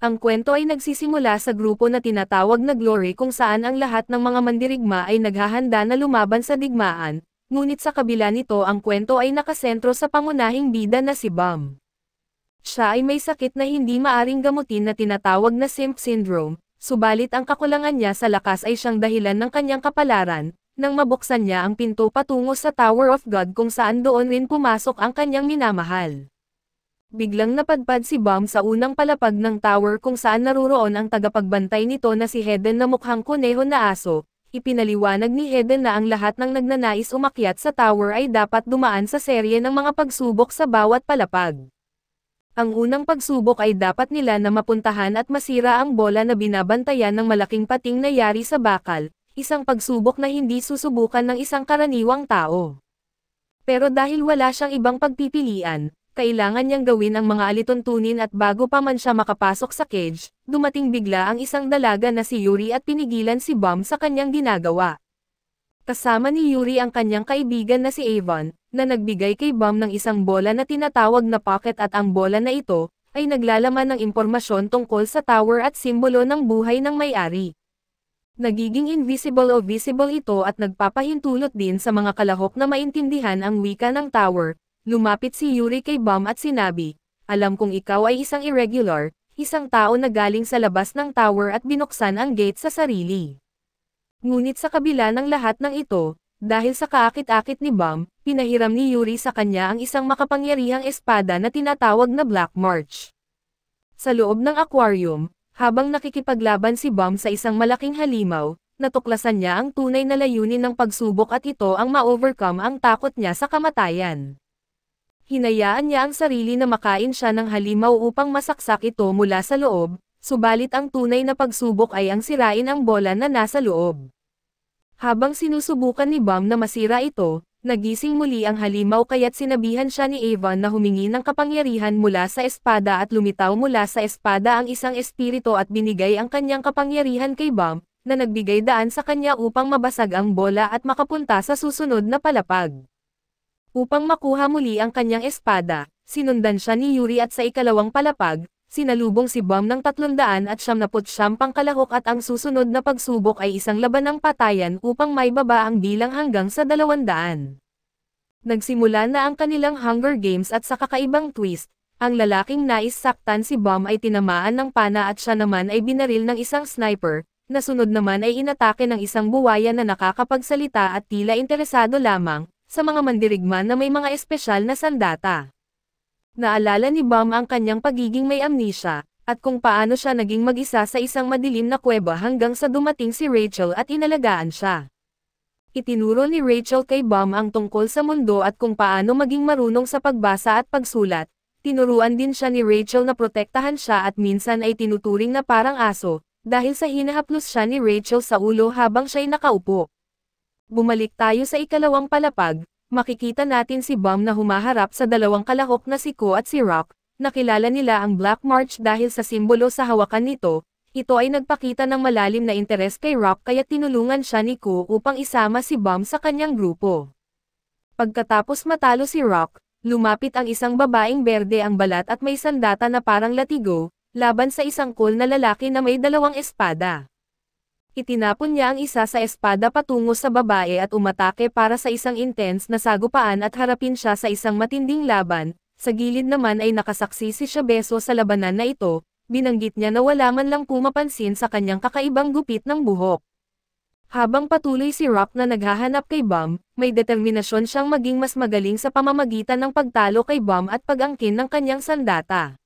Ang kwento ay nagsisimula sa grupo na tinatawag na Glory kung saan ang lahat ng mga mandirigma ay naghahanda na lumaban sa digmaan, ngunit sa kabila nito ang kwento ay nakasentro sa pangunahing bida na si Bam. Siya ay may sakit na hindi maaring gamutin na tinatawag na Simp Syndrome, subalit ang kakulangan niya sa lakas ay siyang dahilan ng kanyang kapalaran, nang mabuksan niya ang pinto patungo sa Tower of God kung saan doon rin pumasok ang kanyang minamahal. Biglang napadpad si Bam sa unang palapag ng tower kung saan naruroon ang tagapagbantay nito na si Heden na mukhang kuneho na aso. Ipinaliwanag ni Heden na ang lahat ng nagnanais umakyat sa tower ay dapat dumaan sa serye ng mga pagsubok sa bawat palapag. Ang unang pagsubok ay dapat nila na mapuntahan at masira ang bola na binabantayan ng malaking pating na yari sa bakal, isang pagsubok na hindi susubukan ng isang karaniwang tao. Pero dahil wala siyang ibang pagpipilian, kailangan niyang gawin ang mga alituntunin at bago pa man siya makapasok sa cage, dumating bigla ang isang dalaga na si Yuri at pinigilan si Bam sa kanyang ginagawa. Kasama ni Yuri ang kanyang kaibigan na si Avon, na nagbigay kay Bam ng isang bola na tinatawag na pocket at ang bola na ito, ay naglalaman ng impormasyon tungkol sa tower at simbolo ng buhay ng may-ari. Nagiging invisible o visible ito at nagpapahintulot din sa mga kalahok na maintindihan ang wika ng tower. Lumapit si Yuri kay Bam at sinabi, "Alam kong ikaw ay isang irregular, isang tao na galing sa labas ng tower at binuksan ang gate sa sarili." Ngunit sa kabila ng lahat ng ito, dahil sa kaakit-akit ni Bam, pinahiram ni Yuri sa kanya ang isang makapangyarihang espada na tinatawag na Black March. Sa loob ng aquarium, habang nakikipaglaban si Bam sa isang malaking halimaw, natuklasan niya ang tunay na layunin ng pagsubok at ito ang ma-overcome ang takot niya sa kamatayan. Hinayaan niya ang sarili na makain siya ng halimaw upang masaksak ito mula sa loob, subalit ang tunay na pagsubok ay ang sirain ang bola na nasa loob. Habang sinusubukan ni Bam na masira ito, nagising muli ang halimaw kaya't sinabihan siya ni Avon na humingi ng kapangyarihan mula sa espada at lumitaw mula sa espada ang isang espiritu at binigay ang kanyang kapangyarihan kay Bam, na nagbigay daan sa kanya upang mabasag ang bola at makapunta sa susunod na palapag. Upang makuha muli ang kanyang espada, sinundan siya ni Yuri at sa ikalawang palapag, sinalubong si Bam ng 399 pangkalahok at ang susunod na pagsubok ay isang laban ng patayan upang maibaba ang bilang hanggang sa 200. Nagsimula na ang kanilang Hunger Games at sa kakaibang twist, ang lalaking nais saktan si Bam ay tinamaan ng pana at siya naman ay binaril ng isang sniper, nasunod naman ay inatake ng isang buwaya na nakakapagsalita at tila interesado lamang, sa mga mandirigma na may mga espesyal na sandata. Naalala ni Bam ang kanyang pagiging may amnesia, at kung paano siya naging mag-isa sa isang madilim na kuweba hanggang sa dumating si Rachel at inalagaan siya. Itinuro ni Rachel kay Bam ang tungkol sa mundo at kung paano maging marunong sa pagbasa at pagsulat. Tinuruan din siya ni Rachel na protektahan siya at minsan ay tinuturing na parang aso, dahil sa hinahaplos siya ni Rachel sa ulo habang siya'y nakaupo. Bumalik tayo sa ikalawang palapag, makikita natin si Bam na humaharap sa dalawang kalahok na si Ko at si Rock. Nakilala nila ang Black March dahil sa simbolo sa hawakan nito. Ito ay nagpakita ng malalim na interes kay Rock kaya tinulungan siya ni Ko upang isama si Bam sa kanyang grupo. Pagkatapos matalo si Rock, lumapit ang isang babaeng berde ang balat at may sandata na parang latigo, laban sa isang cool na lalaki na may dalawang espada. Itinapon niya ang isa sa espada patungo sa babae at umatake para sa isang intense na sagupaan at harapin siya sa isang matinding laban. Sa gilid naman ay nakasaksi si Shabeso sa labanan na ito, binanggit niya na wala man lang pumapansin sa kanyang kakaibang gupit ng buhok. Habang patuloy si Rock na naghahanap kay Bam, may determinasyon siyang maging mas magaling sa pamamagitan ng pagtalo kay Bam at pag-angkin ng kanyang sandata.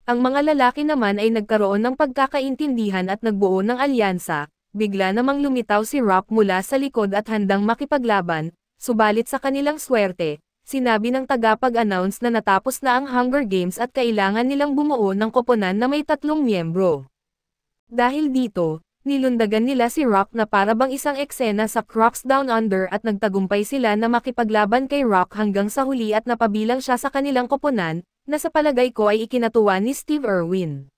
Ang mga lalaki naman ay nagkaroon ng pagkakaintindihan at nagbuo ng alyansa, bigla namang lumitaw si Rock mula sa likod at handang makipaglaban, subalit sa kanilang swerte, sinabi ng tagapag-announce na natapos na ang Hunger Games at kailangan nilang bumuo ng koponan na may 3 miyembro. Dahil dito, nilundagan nila si Rock na para bang isang eksena sa Crocs Down Under at nagtagumpay sila na makipaglaban kay Rock hanggang sa huli at napabilang siya sa kanilang koponan, na sa palagay ko ay ikinatuwa ni Steve Irwin.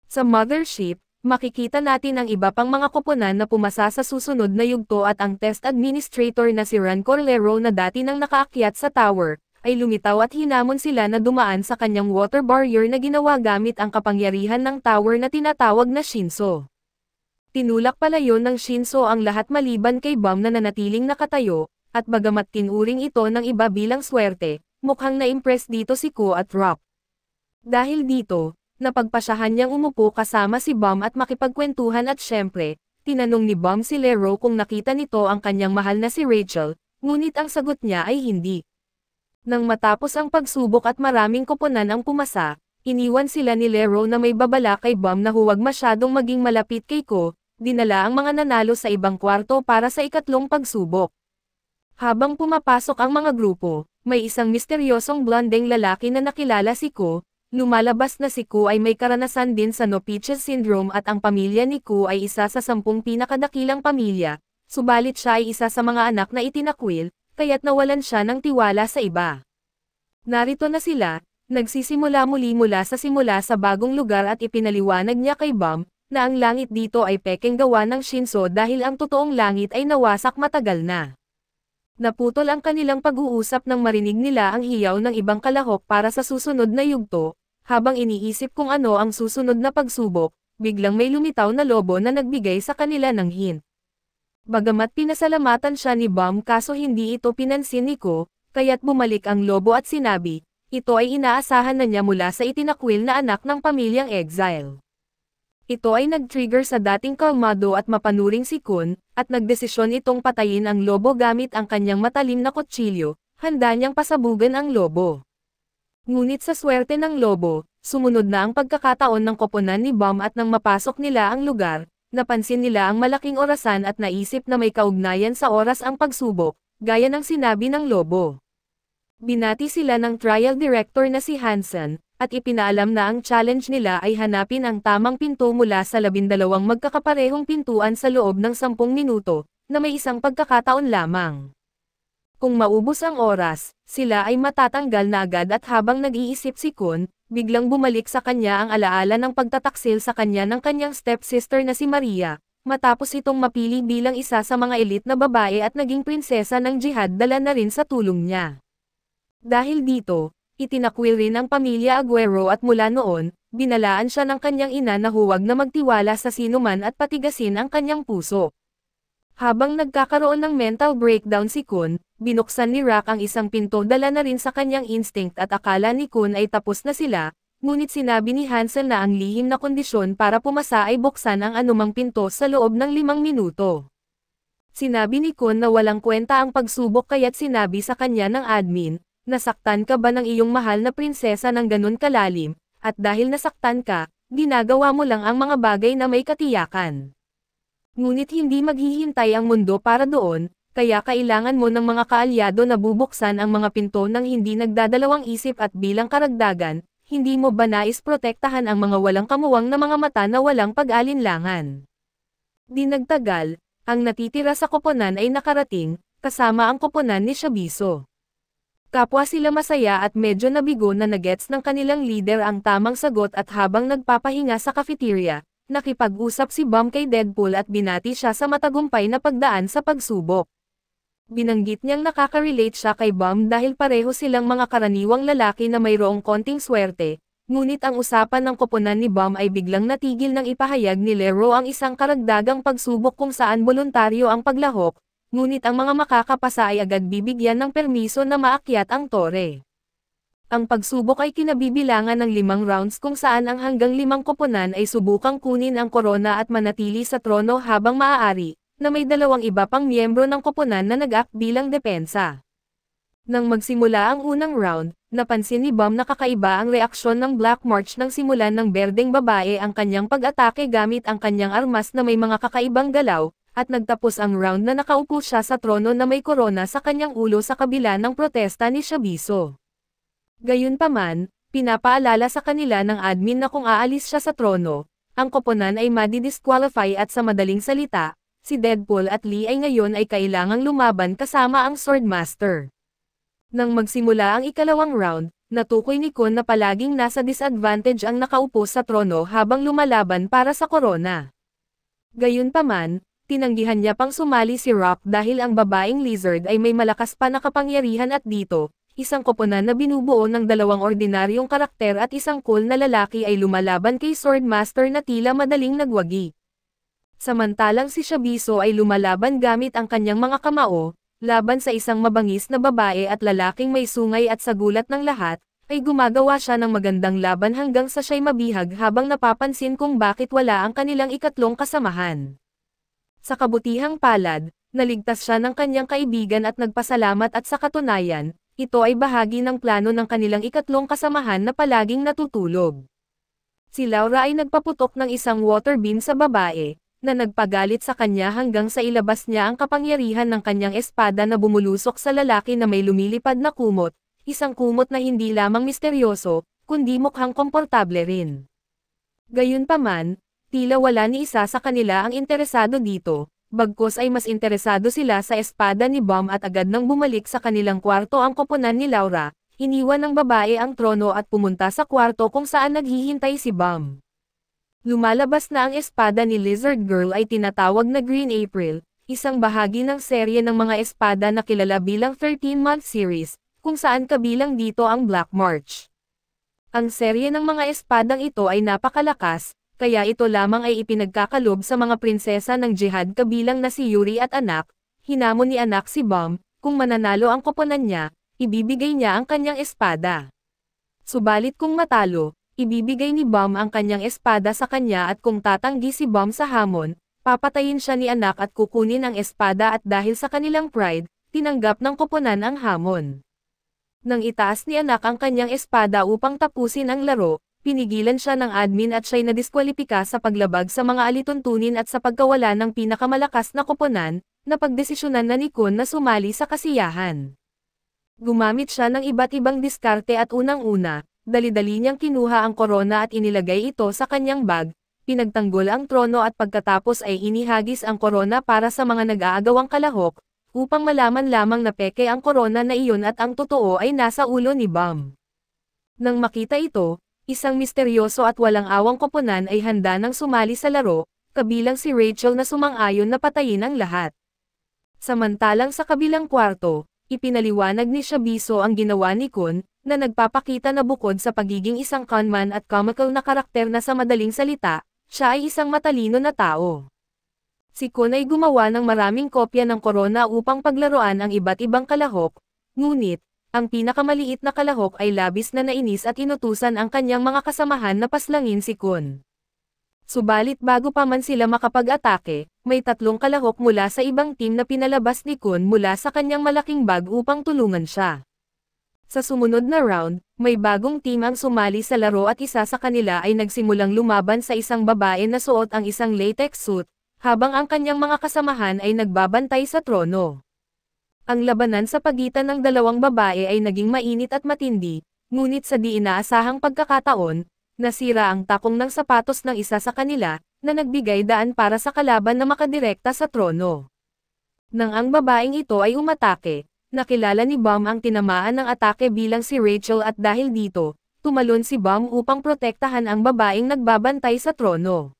Sa Mothership, makikita natin ang iba pang mga koponan na pumasa sa susunod na yugto at ang test administrator na si Ran Corlero na dati nang nakaakyat sa tower, ay lumitaw at hinamon sila na dumaan sa kanyang water barrier na ginawa gamit ang kapangyarihan ng tower na tinatawag na Shinso. Tinulak palayo ng Shinso ang lahat maliban kay Bam na nanatiling nakatayo, at bagamat tinuring ito ng iba bilang swerte, mukhang na-impress dito si Ko at Rock. Dahil dito, napagpasyahan niyang umupo kasama si Bam at makipagkwentuhan at syempre, tinanong ni Bam si Lero kung nakita nito ang kanyang mahal na si Rachel, ngunit ang sagot niya ay hindi. Nang matapos ang pagsubok at maraming koponan ang pumasa, iniwan sila ni Lero na may babala kay Bam na huwag masyadong maging malapit kay Ko, dinala ang mga nanalo sa ibang kwarto para sa ikatlong pagsubok. Habang pumapasok ang mga grupo, may isang misteryosong blondeng lalaki na nakilala si Ko, lumalabas na si Ko ay may karanasan din sa No Peaches Syndrome at ang pamilya ni Ko ay isa sa 10 pinakadakilang pamilya, subalit siya ay isa sa mga anak na itinakwil, kaya't nawalan siya ng tiwala sa iba. Narito na sila, nagsisimula mula sa bagong lugar at ipinaliwanag niya kay Bam, na ang langit dito ay pekeng gawa ng Shinso dahil ang totoong langit ay nawasak matagal na. Naputol ang kanilang pag-uusap nang marinig nila ang hiyaw ng ibang kalahok para sa susunod na yugto, habang iniisip kung ano ang susunod na pagsubok, biglang may lumitaw na lobo na nagbigay sa kanila ng hint. Bagamat pinasalamatan siya ni Bam kaso hindi ito pinansin ni Ko, kaya't bumalik ang lobo at sinabi, ito ay inaasahan na niya mula sa itinakwil na anak ng pamilyang exile. Ito ay nag-trigger sa dating kalmado at mapanuring si Kun, at nagdesisyon itong patayin ang lobo gamit ang kanyang matalim na kutsilyo, handa niyang pasabugan ang lobo. Ngunit sa swerte ng lobo, sumunod na ang pagkakataon ng koponan ni Bam at nang mapasok nila ang lugar, napansin nila ang malaking orasan at naisip na may kaugnayan sa oras ang pagsubok, gaya ng sinabi ng lobo. Binati sila ng trial director na si Hansen, at ipinaalam na ang challenge nila ay hanapin ang tamang pinto mula sa 12 magkakaparehong pintuan sa loob ng 10 minuto, na may isang pagkakataon lamang. Kung maubos ang oras, sila ay matatanggal na agad at habang nag-iisip si Kun, biglang bumalik sa kanya ang alaala ng pagtataksil sa kanya ng kanyang stepsister na si Maria, matapos itong mapili bilang isa sa mga elite na babae at naging prinsesa ng jihad dala na rin sa tulong niya. Dahil dito, itinakwil rin ang pamilya Aguero at mula noon, binalaan siya ng kanyang ina na huwag na magtiwala sa sinuman at patigasin ang kanyang puso. Habang nagkakaroon ng mental breakdown si Kun, binuksan ni Rock ang isang pinto dala na rin sa kanyang instinct at akala ni Kun ay tapos na sila, ngunit sinabi ni Hansen na ang lihim na kondisyon para pumasa ay buksan ang anumang pinto sa loob ng 5 minuto. Sinabi ni Kun na walang kwenta ang pagsubok kaya't sinabi sa kanya ng admin, nasaktan ka ba ng iyong mahal na prinsesa ng ganun kalalim, at dahil nasaktan ka, ginagawa mo lang ang mga bagay na may katiyakan. Ngunit hindi maghihintay ang mundo para doon, kaya kailangan mo ng mga kaalyado na bubuksan ang mga pinto ng hindi nagdadalawang isip at bilang karagdagan, hindi mo ba nais protektahan ang mga walang kamuwang na mga mata na walang pag-alinlangan? Di nagtagal, ang natitira sa koponan ay nakarating, kasama ang koponan ni Shabiso. Kapwa sila masaya at medyo nabigo na nagets ng kanilang leader ang tamang sagot at habang nagpapahinga sa cafeteria, nakipag-usap si Bam kay Deadpool at binati siya sa matagumpay na pagdaan sa pagsubok. Binanggit niyang nakaka-relate siya kay Bam dahil pareho silang mga karaniwang lalaki na mayroong konting swerte, ngunit ang usapan ng koponan ni Bam ay biglang natigil nang ipahayag ni Lero ang isang karagdagang pagsubok kung saan voluntaryo ang paglahok, ngunit ang mga makakapasa ay agad bibigyan ng permiso na maakyat ang tore. Ang pagsubok ay kinabibilangan ng 5 rounds kung saan ang hanggang 5 koponan ay subukang kunin ang korona at manatili sa trono habang maaari, na may 2 iba pang miyembro ng koponan na nag-act bilang depensa. Nang magsimula ang unang round, napansin ni Bam na kakaiba ang reaksyon ng Black March nang simulan ng berdeng babae ang kanyang pag-atake gamit ang kanyang armas na may mga kakaibang galaw, at nagtapos ang round na nakaupo siya sa trono na may korona sa kanyang ulo sa kabila ng protesta ni Shabiso. Gayunpaman, pinapaalala sa kanila ng admin na kung aalis siya sa trono, ang koponan ay madi-disqualify at sa madaling salita, si Deadpool at Lee ay ngayon ay kailangang lumaban kasama ang Swordmaster. Nang magsimula ang ikalawang round, natukoy ni Kun na palaging nasa disadvantage ang nakaupo sa trono habang lumalaban para sa korona. Gayunpaman, tinanggihan niya pang sumali si Rock dahil ang babaeng lizard ay may malakas pa na kapangyarihan at dito, isang koponan na binubuo ng dalawang ordinaryong karakter at isang cool na lalaki ay lumalaban kay Swordmaster na tila madaling nagwagi. Samantalang si Shabiso ay lumalaban gamit ang kanyang mga kamao, laban sa isang mabangis na babae at lalaking may sungay at sa gulat ng lahat, ay gumagawa siya ng magandang laban hanggang sa siya'y mabihag habang napapansin kung bakit wala ang kanilang ikatlong kasamahan. Sa kabutihang palad, naligtas siya ng kanyang kaibigan at nagpasalamat at sa katunayan, ito ay bahagi ng plano ng kanilang ikatlong kasamahan na palaging natutulog. Si Laura ay nagpaputok ng isang water beam sa babae, na nagpagalit sa kanya hanggang sa ilabas niya ang kapangyarihan ng kanyang espada na bumulusok sa lalaki na may lumilipad na kumot, isang kumot na hindi lamang misteryoso, kundi mukhang komportable rin. Gayunpaman, tila wala ni isa sa kanila ang interesado dito, bagkus ay mas interesado sila sa espada ni Bam at agad nang bumalik sa kanilang kwarto ang koponan ni Laura, iniwan ng babae ang trono at pumunta sa kwarto kung saan naghihintay si Bam. Lumalabas na ang espada ni Lizard Girl ay tinatawag na Green April, isang bahagi ng serye ng mga espada na kilala bilang 13-month series, kung saan kabilang dito ang Black March. Ang serye ng mga espadang ito ay napakalakas, kaya ito lamang ay ipinagkakalob sa mga prinsesa ng jihad kabilang na si Yuri at anak, hinamon ni anak si Bam, kung mananalo ang koponan niya, ibibigay niya ang kanyang espada. Subalit kung matalo, ibibigay ni Bam ang kanyang espada sa kanya at kung tatanggi si Bam sa hamon, papatayin siya ni anak at kukunin ang espada at dahil sa kanilang pride, tinanggap ng koponan ang hamon. Nang itaas ni anak ang kanyang espada upang tapusin ang laro, pinigilan siya ng admin at siya'y nadiskwalipika sa paglabag sa mga alituntunin at sa pagkawala ng pinakamalakas na koponan, na pagdesisyonan na ni Kun na sumali sa kasiyahan. Gumamit siya ng iba't ibang diskarte at unang-una, dali-dali niyang kinuha ang korona at inilagay ito sa kanyang bag, pinagtanggol ang trono at pagkatapos ay inihagis ang korona para sa mga nag-aagawang kalahok, upang malaman lamang na peke ang korona na iyon at ang totoo ay nasa ulo ni Bam. Nang makita ito, isang misteryoso at walang awang koponan ay handa nang sumali sa laro, kabilang si Rachel na sumang-ayon na patayin ang lahat. Samantalang sa kabilang kwarto, ipinaliwanag ni Shabiso ang ginawa ni Kun, na nagpapakita na bukod sa pagiging isang conman at comical na karakter na sa madaling salita, siya ay isang matalino na tao. Si Kun ay gumawa ng maraming kopya ng korona upang paglaruan ang iba't ibang kalahok, ngunit, ang pinakamaliit na kalahok ay labis na nainis at inutusan ang kanyang mga kasamahan na paslangin si Kun. Subalit bago pa man sila makapag-atake, may tatlong kalahok mula sa ibang team na pinalabas ni Kun mula sa kanyang malaking bag upang tulungan siya. Sa sumunod na round, may bagong team ang sumali sa laro at isa sa kanila ay nagsimulang lumaban sa isang babae na suot ang isang latex suit, habang ang kanyang mga kasamahan ay nagbabantay sa trono. Ang labanan sa pagitan ng dalawang babae ay naging mainit at matindi, ngunit sa di inaasahang pagkakataon, nasira ang takong ng sapatos ng isa sa kanila, na nagbigay daan para sa kalaban na makadirekta sa trono. Nang ang babaeng ito ay umatake, nakilala ni Bam ang tinamaan ng atake bilang si Rachel at dahil dito, tumalon si Bam upang protektahan ang babaeng nagbabantay sa trono.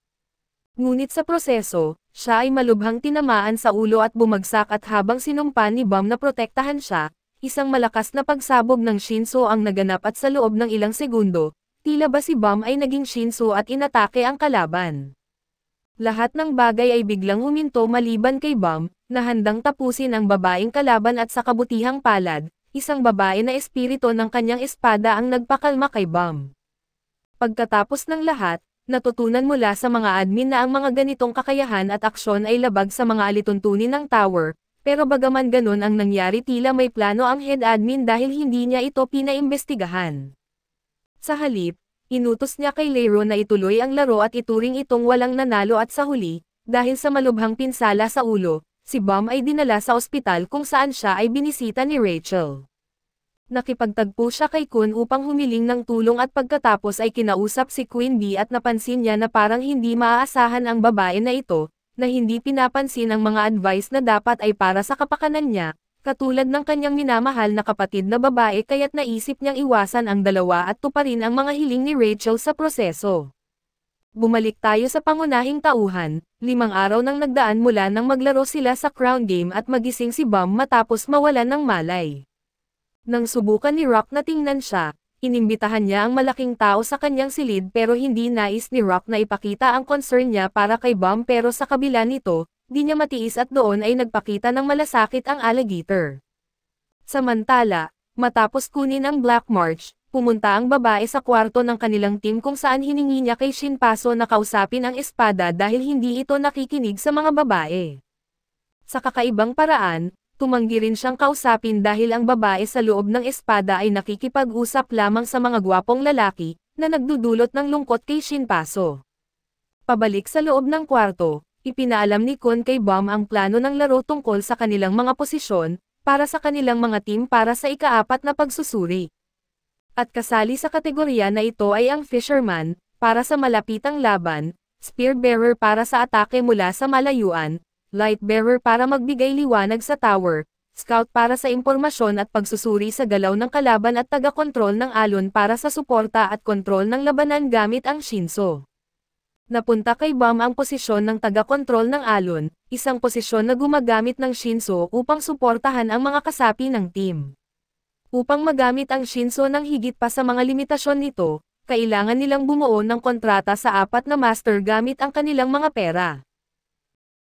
Ngunit sa proseso, siya ay malubhang tinamaan sa ulo at bumagsak at habang sinumpa ni Bam na protektahan siya, isang malakas na pagsabog ng Shinso ang naganap at sa loob ng ilang segundo, tila ba si Bam ay naging Shinso at inatake ang kalaban. Lahat ng bagay ay biglang huminto maliban kay Bam, na handang tapusin ang babaeng kalaban at sa kabutihang palad, isang babae na espiritu ng kanyang espada ang nagpakalma kay Bam. Pagkatapos ng lahat, natutunan mula sa mga admin na ang mga ganitong kakayahan at aksyon ay labag sa mga alituntunin ng tower, pero bagaman ganun ang nangyari tila may plano ang head admin dahil hindi niya ito pinaimbestigahan. Sa halip, inutos niya kay Leiro na ituloy ang laro at ituring itong walang nanalo at sa huli, dahil sa malubhang pinsala sa ulo, si Bam ay dinala sa ospital kung saan siya ay binisita ni Rachel. Nakipagtagpo siya kay Kun upang humiling ng tulong at pagkatapos ay kinausap si Queen Bee at napansin niya na parang hindi maaasahan ang babae na ito, na hindi pinapansin ang mga advice na dapat ay para sa kapakanan niya, katulad ng kanyang minamahal na kapatid na babae kaya't naisip niyang iwasan ang dalawa at tuparin ang mga hiling ni Rachel sa proseso. Bumalik tayo sa pangunahing tauhan, 5 araw nang nagdaan mula nang maglaro sila sa Crown Game at magising si Bam matapos mawalan ng malay. Nang subukan ni Rock na tingnan siya, inimbitahan niya ang malaking tao sa kanyang silid pero hindi nais ni Rock na ipakita ang concern niya para kay Bam pero sa kabila nito, di niya matiis at doon ay nagpakita ng malasakit ang alligator. Samantala, matapos kunin ang Black March, pumunta ang babae sa kwarto ng kanilang team kung saan hiningi niya kay Shinpaso na kausapin ang espada dahil hindi ito nakikinig sa mga babae. Sa kakaibang paraan, tumanggi rin siyang kausapin dahil ang babae sa loob ng espada ay nakikipag-usap lamang sa mga gwapong lalaki, na nagdudulot ng lungkot kay Shinpaso. Pabalik sa loob ng kwarto, ipinaalam ni Kun kay Bam ang plano ng laro tungkol sa kanilang mga posisyon, para sa kanilang mga team para sa ika-4 na pagsusuri. At kasali sa kategorya na ito ay ang Fisherman, para sa malapitang laban, Spear Bearer para sa atake mula sa malayuan, Light Bearer para magbigay liwanag sa tower, Scout para sa impormasyon at pagsusuri sa galaw ng kalaban at taga-kontrol ng alon para sa suporta at kontrol ng labanan gamit ang Shinso. Napunta kay Bam ang posisyon ng taga-kontrol ng alon, isang posisyon na gumagamit ng Shinso upang suportahan ang mga kasapi ng team. Upang magamit ang Shinso ng higit pa sa mga limitasyon nito, kailangan nilang bumuo ng kontrata sa 4 na master gamit ang kanilang mga pera.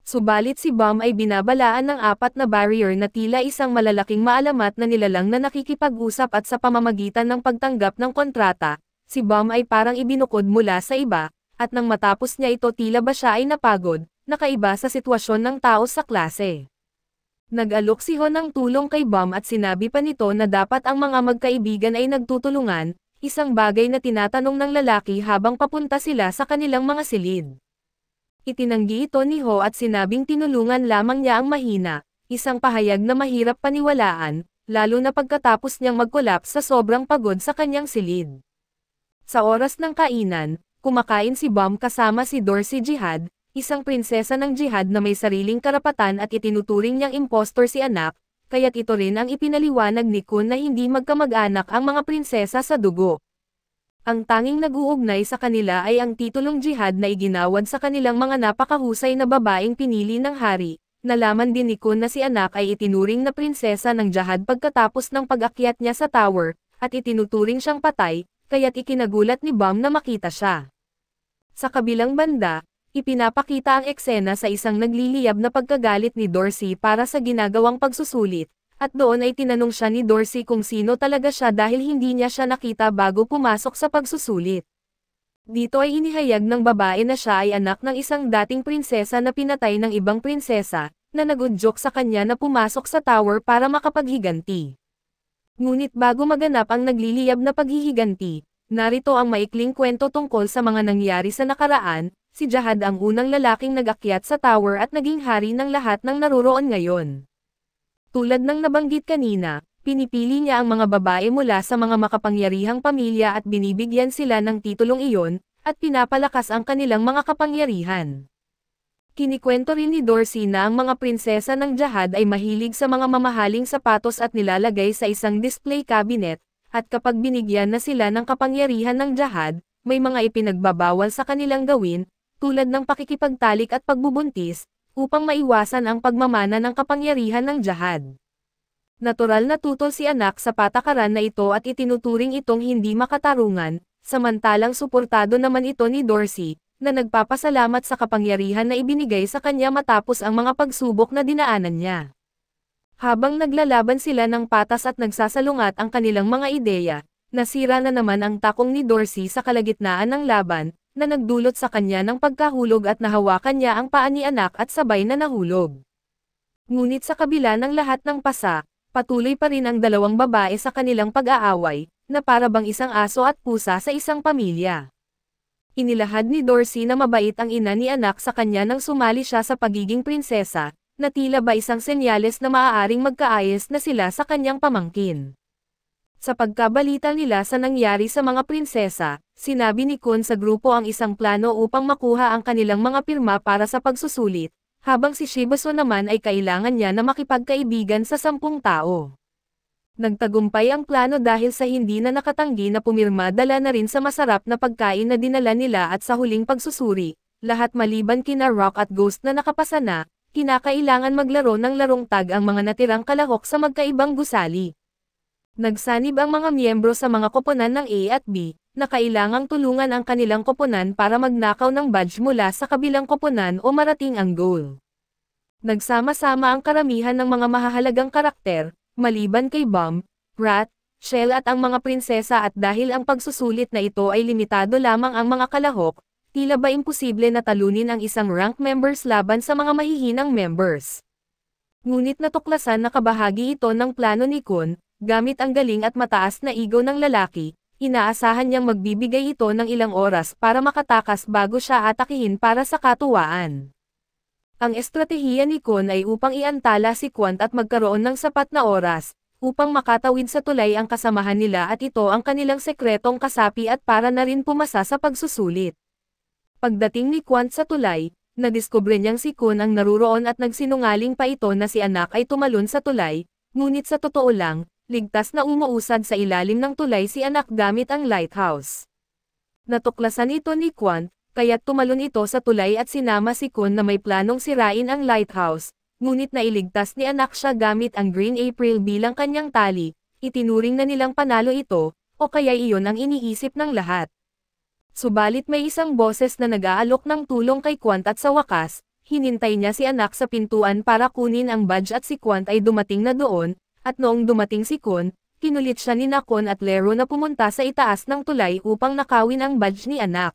Subalit si Bam ay binabalaan ng 4 na barrier na tila isang malalaking maalamat na nilalang na nakikipag-usap at sa pamamagitan ng pagtanggap ng kontrata, si Bam ay parang ibinukod mula sa iba, at nang matapos niya ito tila ba siya ay napagod, nakaiba sa sitwasyon ng tao sa klase. Nag-alok si Ho ng tulong kay Bam at sinabi pa nito na dapat ang mga magkaibigan ay nagtutulungan, isang bagay na tinatanong ng lalaki habang papunta sila sa kanilang mga silid. Itinanggi ito ni Ho at sinabing tinulungan lamang niya ang mahina, isang pahayag na mahirap paniwalaan, lalo na pagkatapos niyang mag-collapse sa sobrang pagod sa kanyang silid. Sa oras ng kainan, kumakain si Bam kasama si Dorsey Jihad, isang prinsesa ng Jihad na may sariling karapatan at itinuturing niyang impostor si anak, kaya't ito rin ang ipinaliwanag ni Kun na hindi magkamag-anak ang mga prinsesa sa dugo. Ang tanging nag-uugnay sa kanila ay ang titulong Jihad na iginawad sa kanilang mga napakahusay na babaeng pinili ng hari. Nalaman din ni Kun na si anak ay itinuring na prinsesa ng Jihad pagkatapos ng pag-akyat niya sa tower, at itinuturing siyang patay, kaya't ikinagulat ni Bam na makita siya. Sa kabilang banda, ipinapakita ang eksena sa isang nagliliyab na pagkagalit ni Dorsey para sa ginagawang pagsusulit. At doon ay tinanong siya ni Dorsey kung sino talaga siya dahil hindi niya siya nakita bago pumasok sa pagsusulit. Dito ay inihayag ng babae na siya ay anak ng isang dating prinsesa na pinatay ng ibang prinsesa, na nagudyok sa kanya na pumasok sa tower para makapaghiganti. Ngunit bago maganap ang nagliliyab na paghihiganti, narito ang maikling kwento tungkol sa mga nangyari sa nakaraan. Si Jihad ang unang lalaking nag-akyat sa tower at naging hari ng lahat ng naruroon ngayon. Tulad ng nabanggit kanina, pinipili niya ang mga babae mula sa mga makapangyarihang pamilya at binibigyan sila ng titulong iyon, at pinapalakas ang kanilang mga kapangyarihan. Kinikwento rin ni Dorsey na ang mga prinsesa ng Jihad ay mahilig sa mga mamahaling sapatos at nilalagay sa isang display cabinet, at kapag binigyan na sila ng kapangyarihan ng Jihad, may mga ipinagbabawal sa kanilang gawin, tulad ng pakikipagtalik at pagbubuntis, upang maiwasan ang pagmamana ng kapangyarihan ng Jihad. Natural na tutol si anak sa patakaran na ito at itinuturing itong hindi makatarungan, samantalang suportado naman ito ni Dorsey, na nagpapasalamat sa kapangyarihan na ibinigay sa kanya matapos ang mga pagsubok na dinaanan niya. Habang naglalaban sila ng patas at nagsasalungat ang kanilang mga ideya, nasira na naman ang takong ni Dorsey sa kalagitnaan ng laban, na nagdulot sa kanya ng pagkahulog at nahawakan niya ang paa ni anak at sabay na nahulog. Ngunit sa kabila ng lahat ng pasa, patuloy pa rin ang dalawang babae sa kanilang pag-aaway, na para bang isang aso at pusa sa isang pamilya. Inilahad ni Dorsey na mabait ang ina ni anak sa kanya nang sumali siya sa pagiging prinsesa, na tila ba isang senyales na maaaring magkaayos na sila sa kanyang pamangkin. Sa pagkabalita nila sa nangyari sa mga prinsesa, sinabi ni Kun sa grupo ang isang plano upang makuha ang kanilang mga pirma para sa pagsusulit, habang si Shibaso naman ay kailangan niya na makipagkaibigan sa 10 tao. Nagtagumpay ang plano dahil sa hindi na nakatanggi na pumirma dala na rin sa masarap na pagkain na dinala nila at sa huling pagsusuri, lahat maliban kina Rock at Ghost na nakapasa na, kinakailangan maglaro ng larong tag ang mga natirang kalahok sa magkaibang gusali. Nagsanib ang mga miyembro sa mga koponan ng A at B, na kailangang tulungan ang kanilang koponan para magnakaw ng badge mula sa kabilang koponan o marating ang goal. Nagsama-sama ang karamihan ng mga mahahalagang karakter, maliban kay Bomb, Rat, Shell at ang mga prinsesa, at dahil ang pagsusulit na ito ay limitado lamang ang mga kalahok, tila ba imposible na talunin ang isang rank members laban sa mga mahihinang members. Ngunit natuklasan na kabahagi ito ng plano ni Kun, gamit ang galing at mataas na ego ng lalaki, inaasahan niyang magbibigay ito ng ilang oras para makatakas bago siya atakihin para sa katuwaan. Ang estratehiya ni Kun ay upang iantala si Quant at magkaroon ng sapat na oras, upang makatawid sa tulay ang kasamahan nila, at ito ang kanilang sekretong kasapi at para na rin pumasa sa pagsusulit. Pagdating ni Quant sa tulay, nadiskubre niyang si Kun ang naruroon at nagsinungaling pa ito na si anak ay tumalon sa tulay, ngunit sa totoo lang, ligtas na umuusad sa ilalim ng tulay si anak gamit ang lighthouse. Natuklasan ito ni Quant, kaya't tumalon ito sa tulay at sinama si Kun na may planong sirain ang lighthouse, ngunit nailigtas ni anak siya gamit ang Green April bilang kanyang tali, itinuring na nilang panalo ito, o kaya iyon ang iniisip ng lahat. Subalit may isang boses na nag-aalok ng tulong kay Quant at sa wakas, hinintay niya si anak sa pintuan para kunin ang badge at si Quant ay dumating na doon, at noong dumating si Kun, kinulit siya ni Nakon at Lero na pumunta sa itaas ng tulay upang nakawin ang badge ni anak.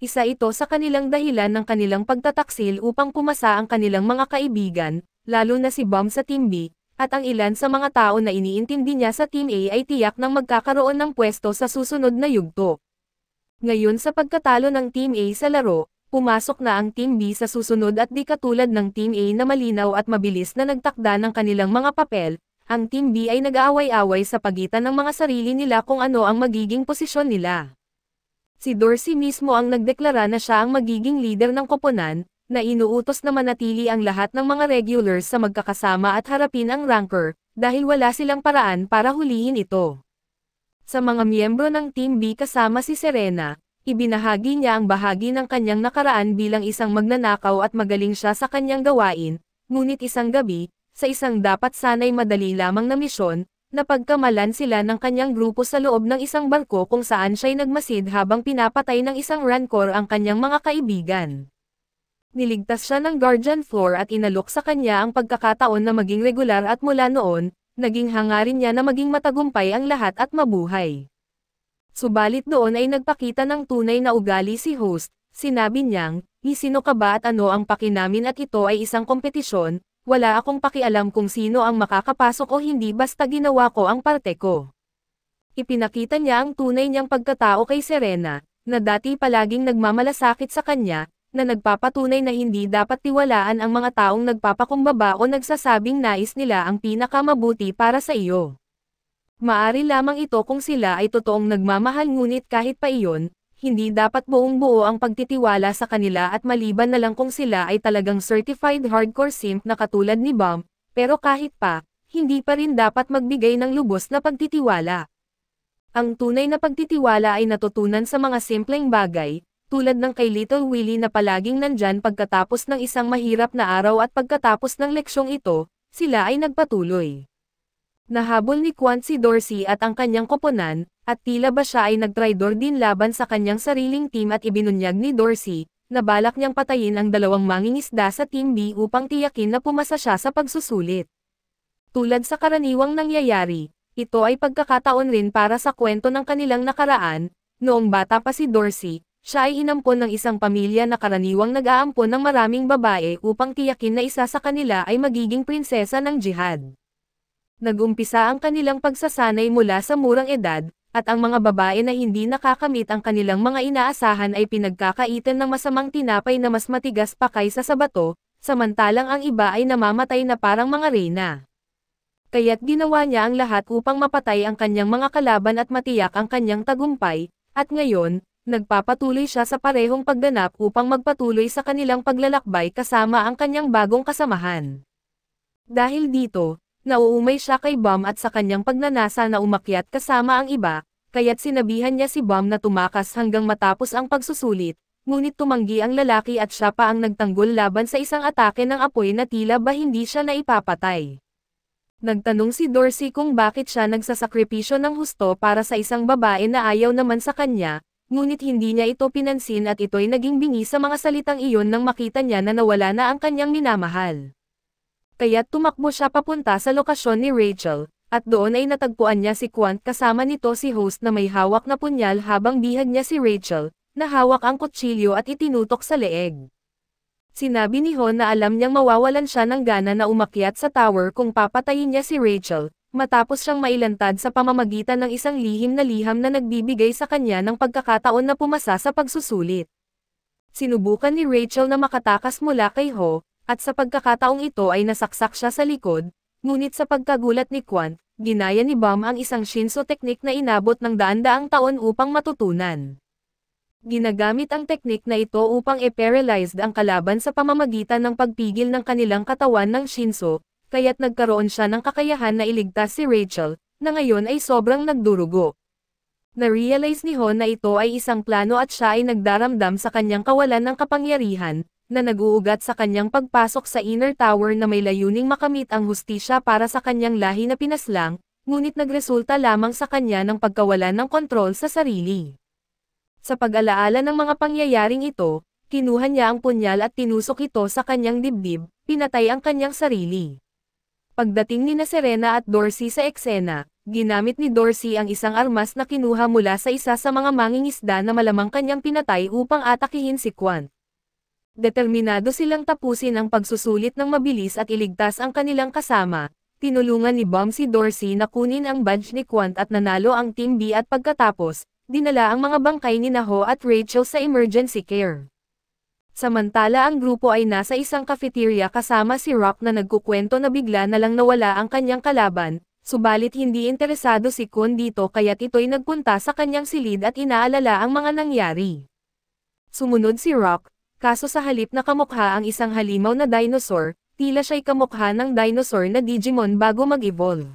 Isa ito sa kanilang dahilan ng kanilang pagtataksil upang pumasa ang kanilang mga kaibigan, lalo na si Bomb sa Team B, at ang ilan sa mga tao na iniintindi niya sa Team A ay tiyak nang magkakaroon ng pwesto sa susunod na yugto. Ngayon sa pagkatalo ng Team A sa laro, pumasok na ang Team B sa susunod at di katulad ng Team A na malinaw at mabilis na nagtakda ng kanilang mga papel, ang Team B ay nag-aaway-away sa pagitan ng mga sarili nila kung ano ang magiging posisyon nila. Si Dorsey mismo ang nagdeklara na siya ang magiging leader ng koponan, na inuutos na manatili ang lahat ng mga regulars sa magkakasama at harapin ang ranker, dahil wala silang paraan para hulihin ito. Sa mga miyembro ng Team B kasama si Serena, ibinahagi niya ang bahagi ng kanyang nakaraan bilang isang magnanakaw at magaling siya sa kanyang gawain, ngunit isang gabi, sa isang dapat sanay madali lamang na misyon, napagkamalan sila ng kanyang grupo sa loob ng isang barko kung saan siya'y nagmasid habang pinapatay ng isang rancor ang kanyang mga kaibigan. Niligtas siya ng Guardian Floor at inalok sa kanya ang pagkakataon na maging regular, at mula noon, naging hangarin niya na maging matagumpay ang lahat at mabuhay. Subalit doon ay nagpakita ng tunay na ugali si host, sinabi niyang, "Sino ka ba at ano ang paki namin at ito ay isang kompetisyon, wala akong pakialam kung sino ang makakapasok o hindi basta ginawa ko ang parte ko." Ipinakita niya ang tunay niyang pagkatao kay Serena, na dati palaging nagmamalasakit sa kanya, na nagpapatunay na hindi dapat tiwalaan ang mga taong nagpapakumbaba o nagsasabing nais nila ang pinakamabuti para sa iyo. Maari lamang ito kung sila ay totoong nagmamahal, ngunit kahit pa iyon, hindi dapat buong-buo ang pagtitiwala sa kanila, at maliban na lang kung sila ay talagang certified hardcore simp na katulad ni Bomb, pero kahit pa, hindi pa rin dapat magbigay ng lubos na pagtitiwala. Ang tunay na pagtitiwala ay natutunan sa mga simpleng bagay, tulad ng kay Little Willie na palaging nandyan pagkatapos ng isang mahirap na araw, at pagkatapos ng leksyong ito, sila ay nagpatuloy. Nahabol ni Quant si Dorsey at ang kanyang koponan, at tila ba siya ay nagtraidor din laban sa kanyang sariling team, at ibinunyag ni Dorsey, na balak niyang patayin ang dalawang mangingisda sa Team B upang tiyakin na pumasa siya sa pagsusulit. Tulad sa karaniwang nangyayari, ito ay pagkakataon rin para sa kwento ng kanilang nakaraan. Noong bata pa si Dorsey, siya ay inampon ng isang pamilya na karaniwang nag-aampon ng maraming babae upang tiyakin na isa sa kanila ay magiging prinsesa ng jihad. Nag-umpisa ang kanilang pagsasanay mula sa murang edad, at ang mga babae na hindi nakakamit ang kanilang mga inaasahan ay pinagkakaitan ng masamang tinapay na mas matigas pa kaysa sa bato, samantalang ang iba ay namamatay na parang mga reyna. Kaya't ginawa niya ang lahat upang mapatay ang kanyang mga kalaban at matiyak ang kanyang tagumpay, at ngayon, nagpapatuloy siya sa parehong pagganap upang magpatuloy sa kanilang paglalakbay kasama ang kanyang bagong kasamahan. Dahil dito, nauumay siya kay Bomb at sa kanyang pagnanasa na umakyat kasama ang iba, kaya't sinabihan niya si Bomb na tumakas hanggang matapos ang pagsusulit, ngunit tumanggi ang lalaki at siya pa ang nagtanggol laban sa isang atake ng apoy na tila ba hindi siya naipapatay. Nagtanong si Dorsey kung bakit siya nagsasakripisyo ng husto para sa isang babae na ayaw naman sa kanya, ngunit hindi niya ito pinansin at ito'y naging bingi sa mga salitang iyon nang makita niya na nawala na ang kanyang minamahal. Kaya't tumakbo siya papunta sa lokasyon ni Rachel, at doon ay natagpuan niya si Quant kasama nito si Host na may hawak na punyal habang bihag niya si Rachel, na hawak ang kutsilyo at itinutok sa leeg. Sinabi ni Ho na alam niyang mawawalan siya ng gana na umakyat sa tower kung papatayin niya si Rachel, matapos siyang mailantad sa pamamagitan ng isang lihim na nagbibigay sa kanya ng pagkakataon na pumasa sa pagsusulit. Sinubukan ni Rachel na makatakas mula kay Ho, at sa pagkakataong ito ay nasaksak siya sa likod, ngunit sa pagkagulat ni Quant, ginaya ni Bam ang isang Shinso technique na inabot ng daan-daang taon upang matutunan. Ginagamit ang teknik na ito upang i-paralyzed ang kalaban sa pamamagitan ng pagpigil ng kanilang katawan ng Shinso, kaya't nagkaroon siya ng kakayahan na iligtas si Rachel, na ngayon ay sobrang nagdurugo. Na-realize ni Ho na ito ay isang plano at siya ay nagdaramdam sa kanyang kawalan ng kapangyarihan, na nag-uugat sa kanyang pagpasok sa inner tower na may layuning makamit ang hustisya para sa kanyang lahi na pinaslang, ngunit nagresulta lamang sa kanya ng pagkawalan ng kontrol sa sarili. Sa pag-alaala ng mga pangyayaring ito, kinuha niya ang punyal at tinusok ito sa kanyang dibdib, pinatay ang kanyang sarili. Pagdating ni Serena at Dorsey sa eksena, ginamit ni Dorsey ang isang armas na kinuha mula sa isa sa mga mangingisda na malamang kanyang pinatay upang atakihin si Quant. Determinado silang tapusin ang pagsusulit ng mabilis at iligtas ang kanilang kasama. Tinulungan ni Bam si Dorsey na kunin ang badge ni Quant at nanalo ang Team B at pagkatapos, dinala ang mga bangkay ni Ho at Rachel sa emergency care. Samantala ang grupo ay nasa isang cafeteria kasama si Rock na nagkukwento na bigla na lang nawala ang kanyang kalaban, subalit hindi interesado si Kun dito kaya't ito'y nagpunta sa kanyang silid at inaalala ang mga nangyari. Sumunod si Rock, kaso sa halip na kamukha ang isang halimaw na dinosaur, tila siya'y kamukha ng dinosaur na Digimon bago mag-evolve.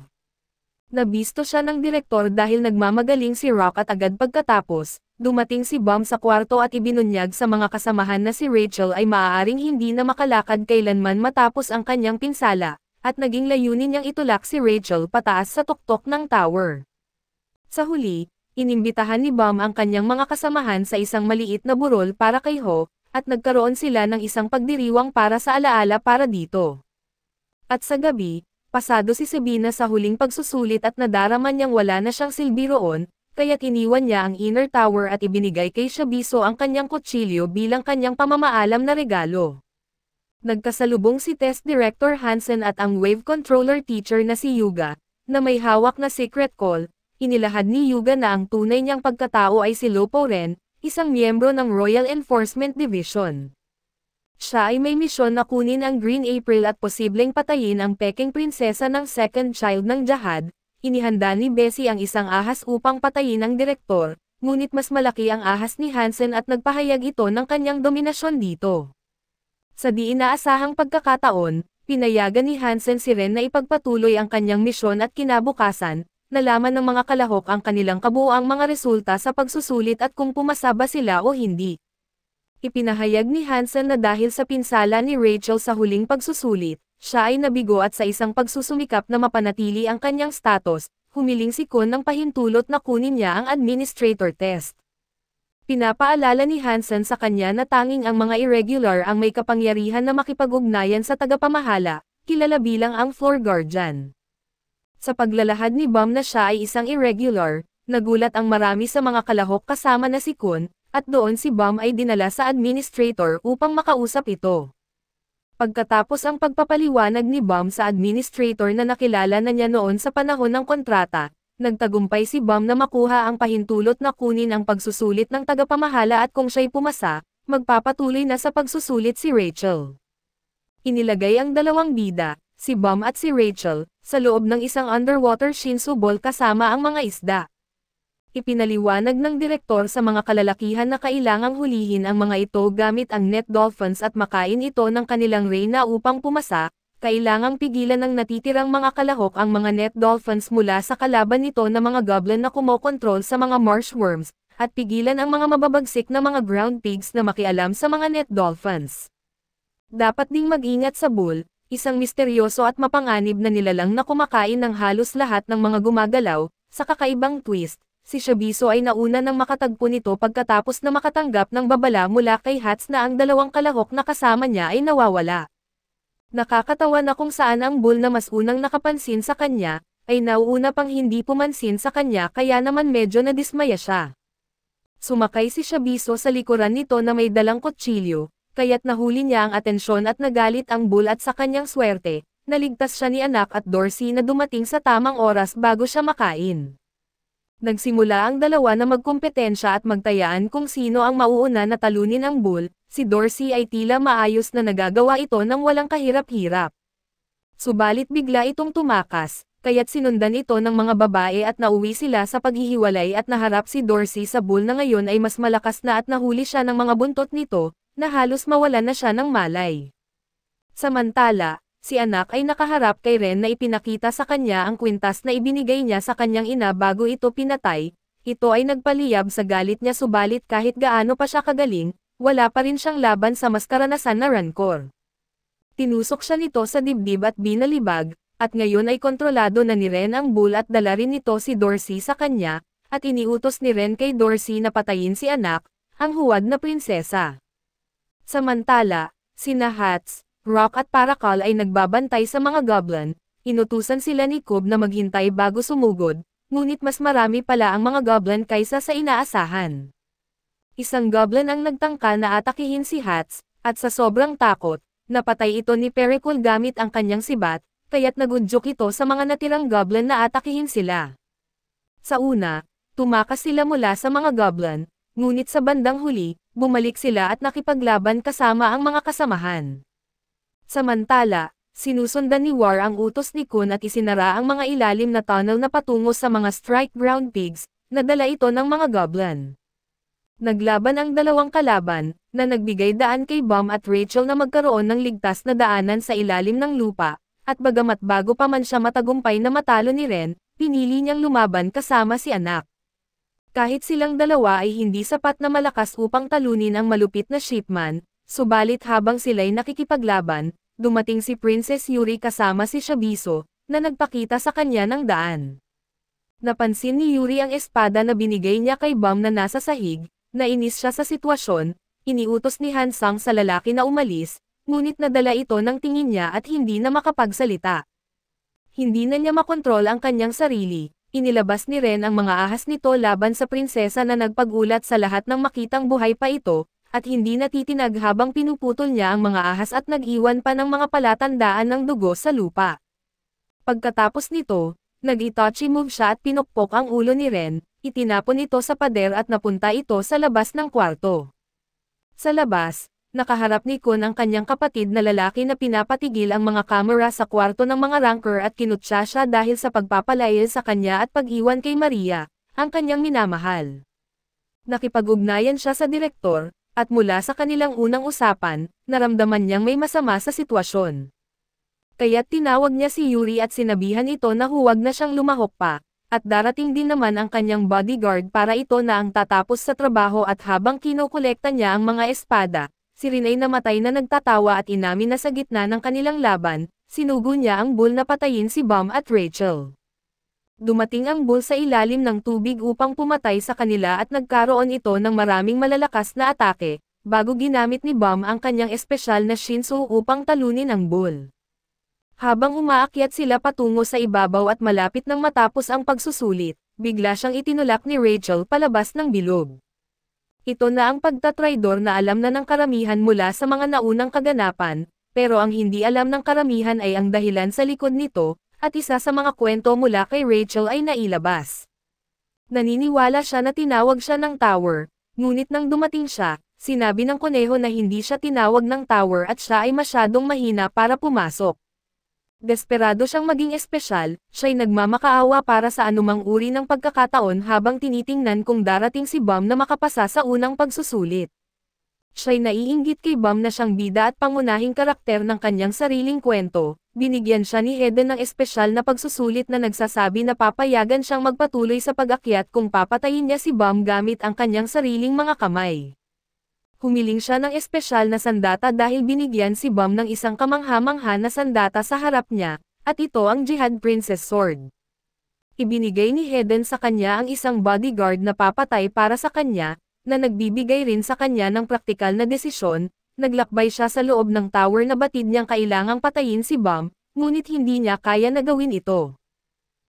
Nabisto siya ng direktor dahil nagmamagaling si Rock at agad pagkatapos, dumating si Bam sa kwarto at ibinunyag sa mga kasamahan na si Rachel ay maaaring hindi na makalakad kailanman matapos ang kanyang pinsala, at naging layunin niyang itulak si Rachel pataas sa tuktok ng tower. Sa huli, inimbitahan ni Bam ang kanyang mga kasamahan sa isang maliit na burol para kay Ho, at nagkaroon sila ng isang pagdiriwang para sa alaala para dito. At sa gabi, pasado si Sabina sa huling pagsusulit at nadarama niyang wala na siyang silbi roon, kaya't iniwan niya ang inner tower at ibinigay kay Shabiso ang kanyang kutsilyo bilang kanyang pamamaalam na regalo. Nagkasalubong si Test Director Hansen at ang Wave Controller Teacher na si Yuga, na may hawak na secret call. Inilahad ni Yuga na ang tunay niyang pagkatao ay si Lopo Ren, isang miyembro ng Royal Enforcement Division. Siya ay may misyon na kunin ang Green April at posibleng patayin ang peking prinsesa ng second child ng Jahad. Inihanda ni Bessie ang isang ahas upang patayin ang direktor, ngunit mas malaki ang ahas ni Hansen at nagpahayag ito ng kanyang dominasyon dito. Sa di inaasahang pagkakataon, pinayagan ni Hansen si Ren na ipagpatuloy ang kanyang misyon at kinabukasan, nalaman ng mga kalahok ang kanilang kabuuang mga resulta sa pagsusulit at kung pumasa ba sila o hindi. Ipinahayag ni Hansen na dahil sa pinsala ni Rachel sa huling pagsusulit, siya ay nabigo at sa isang pagsusumikap na mapanatili ang kanyang status, humiling si Kun ng pahintulot na kunin niya ang administrator test. Pinapaalala ni Hansen sa kanya na tanging ang mga irregular ang may kapangyarihan na makipag-ugnayan sa tagapamahala, kilala bilang ang floor guardian. Sa paglalahad ni Bam na siya ay isang irregular, nagulat ang marami sa mga kalahok kasama na si Kun, at doon si Bam ay dinala sa administrator upang makausap ito. Pagkatapos ang pagpapaliwanag ni Bam sa administrator na nakilala na niya noon sa panahon ng kontrata, nagtagumpay si Bam na makuha ang pahintulot na kunin ang pagsusulit ng tagapamahala at kung siya'y pumasa, magpapatuloy na sa pagsusulit si Rachel. Inilagay ang dalawang bida, si Bam at si Rachel, sa loob ng isang underwater Shinsu ball kasama ang mga isda. Ipinaliwanag ng direktor sa mga kalalakihan na kailangang hulihin ang mga ito gamit ang net dolphins at makain ito ng kanilang reyna upang pumasa, kailangang pigilan ng natitirang mga kalahok ang mga net dolphins mula sa kalaban nito na mga goblin na kumokontrol sa mga marsh worms, at pigilan ang mga mababagsik na mga ground pigs na makialam sa mga net dolphins. Dapat ding mag-ingat sa bull, isang misteryoso at mapanganib na nilalang na kumakain ng halos lahat ng mga gumagalaw. Sa kakaibang twist, si Shabiso ay nauna nang makatagpo nito pagkatapos na makatanggap ng babala mula kay Hats na ang dalawang kalahok na kasama niya ay nawawala. Nakakatawa na kung saan ang Bull na mas unang nakapansin sa kanya, ay nauuna pang hindi pumansin sa kanya kaya naman medyo nadismaya siya. Sumakay si Shabiso sa likuran nito na may dalang kutsilyo, kaya't nahuli niya ang atensyon at nagalit ang Bull at sa kanyang swerte, naligtas siya ni Anak at Dorsey na dumating sa tamang oras bago siya makain. Nagsimula ang dalawa na magkompetensya at magtayaan kung sino ang mauuna na talunin ang Bull. Si Dorsey ay tila maayos na nagagawa ito ng walang kahirap-hirap. Subalit bigla itong tumakas, kaya't sinundan ito ng mga babae at nauwi sila sa paghihiwalay at naharap si Dorsey sa Bull na ngayon ay mas malakas na at nahuli siya ng mga buntot nito, na halos mawalan na siya ng malay. Samantala, si Anak ay nakaharap kay Ren na ipinakita sa kanya ang kwintas na ibinigay niya sa kanyang ina bago ito pinatay. Ito ay nagpaliyab sa galit niya subalit kahit gaano pa siya kagaling, wala pa rin siyang laban sa mas karanasan na Rancor. Tinusok siya nito sa dibdib at binalibag, at ngayon ay kontrolado na ni Ren ang Bull at dala rin nito si Dorsey sa kanya, at iniutos ni Ren kay Dorsey na patayin si Anak, ang huwad na prinsesa. Samantala, sina Hats, Rock at Paracal ay nagbabantay sa mga goblin, inutusan sila ni Cub na maghintay bago sumugod, ngunit mas marami pala ang mga goblin kaysa sa inaasahan. Isang goblin ang nagtangka na atakihin si Hats, at sa sobrang takot, napatay ito ni Pericle gamit ang kanyang sibat, kaya't nagudyok ito sa mga natirang goblin na atakihin sila. Sa una, tumakas sila mula sa mga goblin, ngunit sa bandang huli, bumalik sila at nakipaglaban kasama ang mga kasamahan. Samantala, sinusundan ni War ang utos ni Kun at isinara ang mga ilalim na tunnel na patungo sa mga strike ground pigs, na dala ito ng mga goblin. Naglaban ang dalawang kalaban, na nagbigay daan kay Bam at Rachel na magkaroon ng ligtas na daanan sa ilalim ng lupa, at bagamat bago pa man siya matagumpay na matalo ni Ren, pinili niyang lumaban kasama si Anak. Kahit silang dalawa ay hindi sapat na malakas upang talunin ang malupit na shipman, subalit habang sila'y nakikipaglaban, dumating si Princess Yuri kasama si Shabiso, na nagpakita sa kanya ng daan. Napansin ni Yuri ang espada na binigay niya kay Bam na nasa sahig. Nainis siya sa sitwasyon, iniutos ni Hansang sa lalaki na umalis, ngunit nadala ito ng tingin niya at hindi na makapagsalita. Hindi na niya makontrol ang kanyang sarili, inilabas ni Ren ang mga ahas nito laban sa prinsesa na nagpagulat sa lahat ng makitang buhay pa ito, at hindi natitinag habang pinuputol niya ang mga ahas at nag-iwan pa ng mga palatandaan ng dugo sa lupa. Pagkatapos nito, nag-itachi move siya at pinukpok ang ulo ni Ren. Itinapon ito sa pader at napunta ito sa labas ng kwarto. Sa labas, nakaharap ni Kun ang kanyang kapatid na lalaki na pinapatigil ang mga kamera sa kwarto ng mga Rancor at kinutya siya dahil sa pagpapalayil sa kanya at pag-iwan kay Maria, ang kanyang minamahal. Nakipag-ugnayan siya sa direktor, at mula sa kanilang unang usapan, naramdaman niyang may masama sa sitwasyon. Kaya't tinawag niya si Yuri at sinabihan ito na huwag na siyang lumahok pa. At darating din naman ang kanyang bodyguard para ito na ang tatapos sa trabaho at habang kinokolekta niya ang mga espada, si Rin ay namatay na nagtatawa at inamin na sa gitna ng kanilang laban, sinugo niya ang Bull na patayin si Bam at Rachel. Dumating ang Bull sa ilalim ng tubig upang pumatay sa kanila at nagkaroon ito ng maraming malalakas na atake, bago ginamit ni Bam ang kanyang espesyal na Shinsu upang talunin ang Bull. Habang umaakyat sila patungo sa ibabaw at malapit nang matapos ang pagsusulit, bigla siyang itinulak ni Rachel palabas ng bilog. Ito na ang pagtatraidor na alam na ng karamihan mula sa mga naunang kaganapan, pero ang hindi alam ng karamihan ay ang dahilan sa likod nito, at isa sa mga kwento mula kay Rachel ay nailabas. Naniniwala siya na tinawag siya ng tower, ngunit nang dumating siya, sinabi ng kuneho na hindi siya tinawag ng tower at siya ay masyadong mahina para pumasok. Desperado siyang maging espesyal, siya'y nagmamakaawa para sa anumang uri ng pagkakataon habang tinitingnan kung darating si Bam na makapasa sa unang pagsusulit. Siya'y naiinggit kay Bam na siyang bida at pangunahing karakter ng kanyang sariling kwento, binigyan siya ni Eden ng espesyal na pagsusulit na nagsasabi na papayagan siyang magpatuloy sa pag-akyat kung papatayin niya si Bam gamit ang kanyang sariling mga kamay. humiling siya ng espesyal na sandata dahil binigyan si Bam ng isang kamangha-mangha na sandata sa harap niya, at ito ang Jihad Princess Sword. Ibinigay ni Heden sa kanya ang isang bodyguard na papatay para sa kanya, na nagbibigay rin sa kanya ng praktikal na desisyon. Naglakbay siya sa loob ng tower na batid niyang kailangang patayin si Bam, ngunit hindi niya kaya na gawin ito.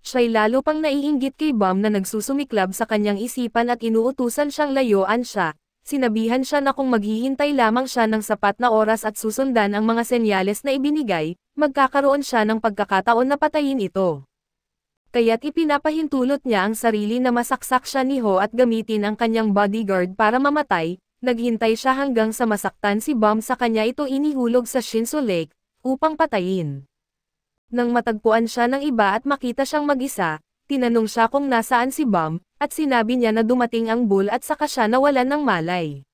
Siya'y lalo pang naiinggit kay Bam na nagsusumiklab sa kanyang isipan at inuutusan siyang layuan siya. Sinabihan siya na kung maghihintay lamang siya ng sapat na oras at susundan ang mga senyales na ibinigay, magkakaroon siya ng pagkakataon na patayin ito. Kaya't ipinapahintulot niya ang sarili na masaksak siya ni Ho at gamitin ang kanyang bodyguard para mamatay. Naghintay siya hanggang sa masaktan si Bam sa kanya ito inihulog sa Shinso Lake, upang patayin. Nang matagpuan siya ng iba at makita siyang mag-isa, tinanong siya kung nasaan si Bam, at sinabi niya na dumating ang bull at saka siya nawalan ng malay.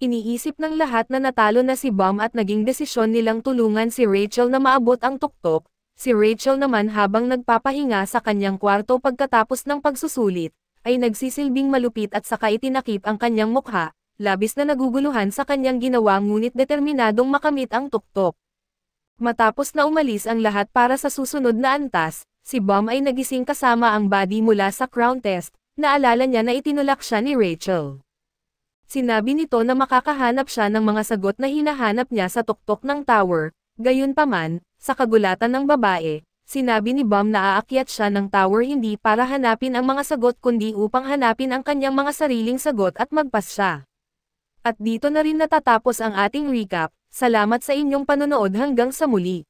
Iniisip ng lahat na natalo na si Bam at naging desisyon nilang tulungan si Rachel na maabot ang tuktok. Si Rachel naman habang nagpapahinga sa kanyang kwarto pagkatapos ng pagsusulit, ay nagsisilbing malupit at saka itinakip ang kanyang mukha, labis na naguguluhan sa kanyang ginawa ngunit determinadong makamit ang tuktok. Matapos na umalis ang lahat para sa susunod na antas, si Bam ay nagising kasama ang body mula sa crown test, naalala niya na itinulak siya ni Rachel. Sinabi nito na makakahanap siya ng mga sagot na hinahanap niya sa tuktok ng tower, gayunpaman, sa kagulatan ng babae, sinabi ni Bam na aakyat siya ng tower hindi para hanapin ang mga sagot kundi upang hanapin ang kanyang mga sariling sagot at magpas siya. At dito na rin natatapos ang ating recap. Salamat sa inyong panonood hanggang sa muli.